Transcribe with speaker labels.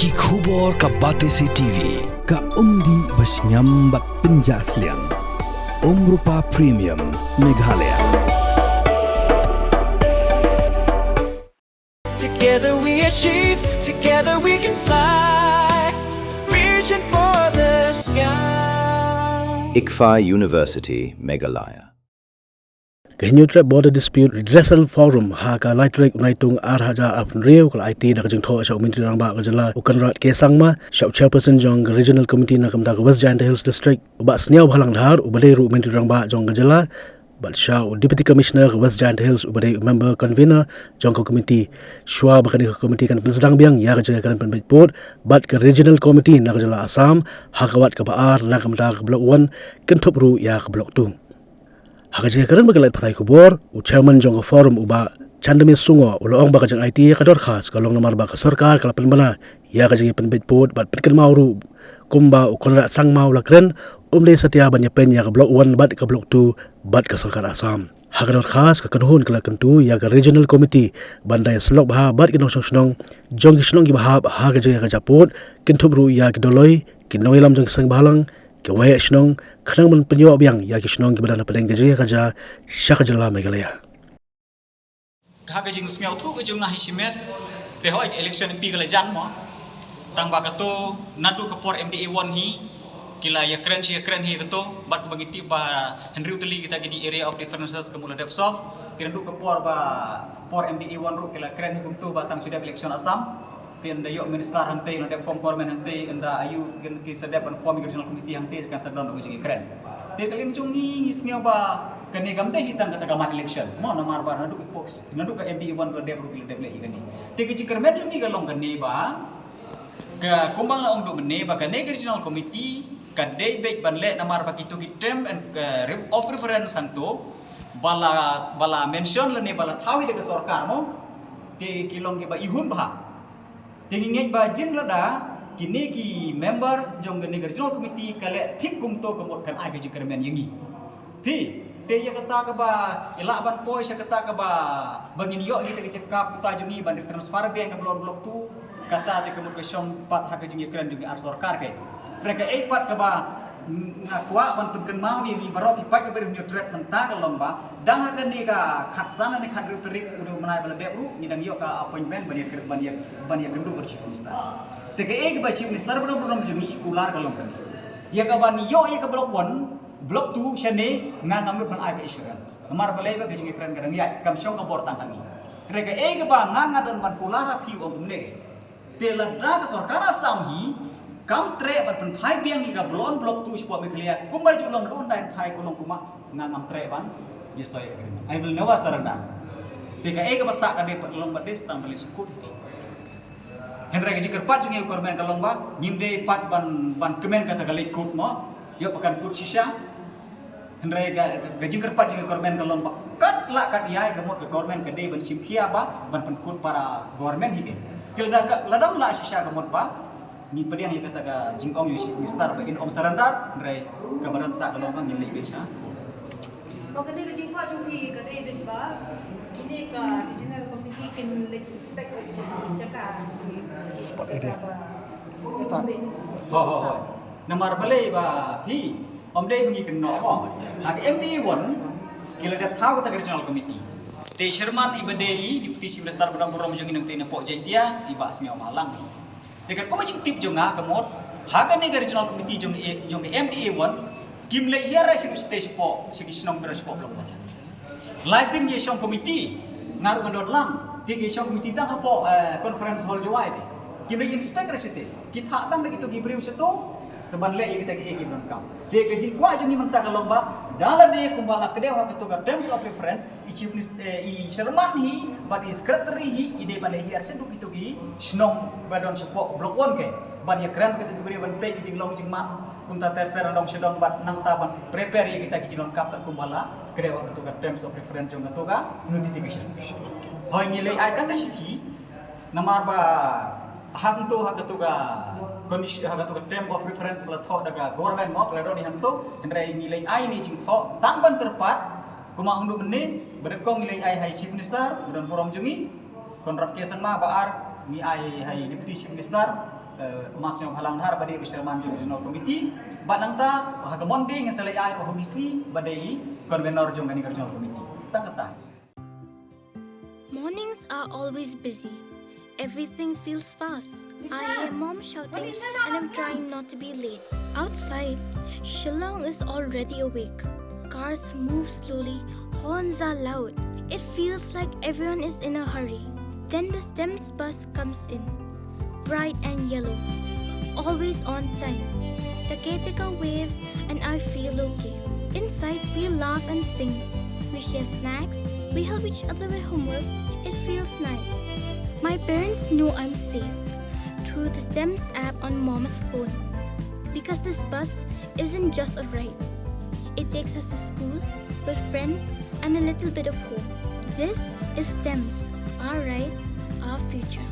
Speaker 1: Ki khubor ka Batesi TV.
Speaker 2: Ka umdi basnyam bak penjaslian. Rupa Premium Meghalaya.
Speaker 3: Together we achieve, together we can fly, reaching for the sky.
Speaker 4: ICFA University, Meghalaya.
Speaker 5: Kehinyutra Border Dispute Redressal Forum haka lightrek unaitung arhaja apun riu kala IT nak jeng tho sa uminti rang ba kajala ukan rat kesang ma shau chairperson jong regional committee nak kamda West Giant Hills district uba sniau bhalang dhar ubade ru uminti rang ba jong kajala but shau deputy commissioner West Giant Hills ubade member convener jong committee shwa bakani committee kan sedang biang ya kajaga kan penbiput but ke regional committee nak kajala Assam hakawat ka baar nak kamda blok 1 kentop ru ya ke blok 2 Hakaji karan bagalai patai kubor, chairman jong forum uba chandami sungo ulong baka jang IT kador khas kalong namar baka sarkar kala penbana ya kaji penbitput bat penken mauru kumba ukonra sang mau lakren umle satia banya pen ya ka blok 1 bat ka blok 2 bat ka sarkar Assam. Hakador khas ka kanhun kala kentu ya ka regional committee bandai slok bah bat kinong snong jong snong gi bah hakaji ka japut kintubru ya ki doloi kinong ilam jong sang balang Kewaya senong kenang men penyok biang ya ki senong ki badana padeng gaji kaja syaka jala Meghalaya.
Speaker 6: Kaga jing sngau thu jung ngahi simet te hoi election pi kala jan mo tang ba kato nadu kapor MDA 1 hi kila ya kren hi kato bat ko bagiti ba Henry Utali kita di area of differences kemula dep south kirandu kapor ba por MDA 1 ru kila kren hi kumtu batang sudah election Assam Tian da yok minister hante no dep form kormen hante enda ayu gen ki sedep form regional committee hante kan sedon ko jing kren te kalim jungi ngisngeu ba kene gamde hitang kata gaman election mo namar ba nadu box nadu ka MD 1 ko dep ru dep le igani te ki kermen jungi galong kene ba ka kumbang la ongdo mene ba kene regional committee ka dei bek banle namar ba kitu ki term and of reference santo bala mention le ne bala thawi de sarkar mo te kilong ki ba ihun ba Tingingej bajin lada kini ki members jong gani regional committee kale thik kumto kamot kan age ji kermen yangi thi te ya kata ka ba ila ban poi sa kata ka ba bangin yo ni te cekap ta jungi ban transfer bank ka blok tu kata te kamot kesong pat hage ji keren jungi ar sarkar ke mereka pat ka ba ngakwa ban penken mau yangi barok ipak ka ber new trap mentang ka lomba dang hagan ni ka khatsana ni khadru terik udah menai bala debru ni dang yo ka appointment banyak gendu berchief minister teke ek ba chief minister belum jumi ikular kalong kan ya ka ban yo ya ka blok 1 blok 2 shane ngamut ban ag insurance amar balai ba gejing keren kadang ya kam chong ka portang kami reka ek ba ngadon ban kulara piu om ne tela dra ka sarkar Assam hi kam tre ban pen phai biang ni ka blon blok 2 sport Meghalaya kumbar julong don dan thai kulong kuma ngam tre ban Yesoy agreement. I will never surrender. Tika ega basak kade long badis tang balik sukut ti. Henry gaji kerpat jungi korban kalong ba nyimde pat ban kemen kata gali kut mo. Yo pakan kut sisa. Henry gaji kerpat jungi korban kalong ba kat la kat yai gamot ke korban kade ban simkia ba ban penkut para government hige. Kilda ladam la sisa gamot ba ni pediang ya kata ga jingong yo minister ba in om surrender Henry kabaran sa kalong bang nyimde bisa.
Speaker 7: Maganda ka jingwa jungi kada din ba? Kini ka regional committee can expect action jaka.
Speaker 5: Spot area.
Speaker 6: Ho. Namar balai ba hi om dei bengi kenno ho. Ag MD 1 kila dak thau ka regional committee. Te Sherman ibadei deputy chief minister badam borom jungi nang te na po jentia iba sngau malang. Dekat ko majing tip jonga kamot haga ni regional committee jong MD 1 Kimle hiara sing stage po sing sinong beres po blok. Lasting ye song committee ngaru ngandon lang tigi song committee tang po conference hall jawai de. Kimle inspect resite. Kita tang begitu gibriu seto seban le kita gi non kam. De gaji kwa jungi menta kalomba dala de kumbala kedewa ketuga terms of reference i Sherman hi but is secretary hi ide bale hiar seduk itu gi sinong badon sepo blok 1 ke. Ban ya keren ketu gibriu ban pe gi long jing man kunta terter dong sedang bat nang taban prepare ya kita kijinon kapal kumbala kedewa ketuga terms of reference jong ketuga notification hoi nilai ai tang sithi namar ba hang to ha ketuga kondisi ha ketuga term of reference bala tho daga government mo kledo ni hang to ndrai nilai ai ni jing tho tangban kerpat kuma undu mene bedekong nilai ai hai chief minister budan borom jungi konrap kesang ma baar ni ai hai deputy chief minister Mas yang halang har badai Chairman Regional Committee badangta hagamonding yang selai air komisi badai konvenor jongani Regional Committee tangkata.
Speaker 8: Mornings are always busy. Everything feels fast. I hear mom shouting and I'm trying not to be late. Outside, Shillong is already awake. Cars move slowly, horns are loud. It feels like everyone is in a hurry. Then the STEMS bus comes in, bright and yellow, always on time. The caretaker waves and I feel okay. Inside, we laugh and sing. We share snacks, we help each other with homework. It feels nice. My parents know I'm safe through the STEMS app on Mom's phone. Because this bus isn't just a ride. It takes us to school with friends and a little bit of hope. This is STEMS, our ride, our future.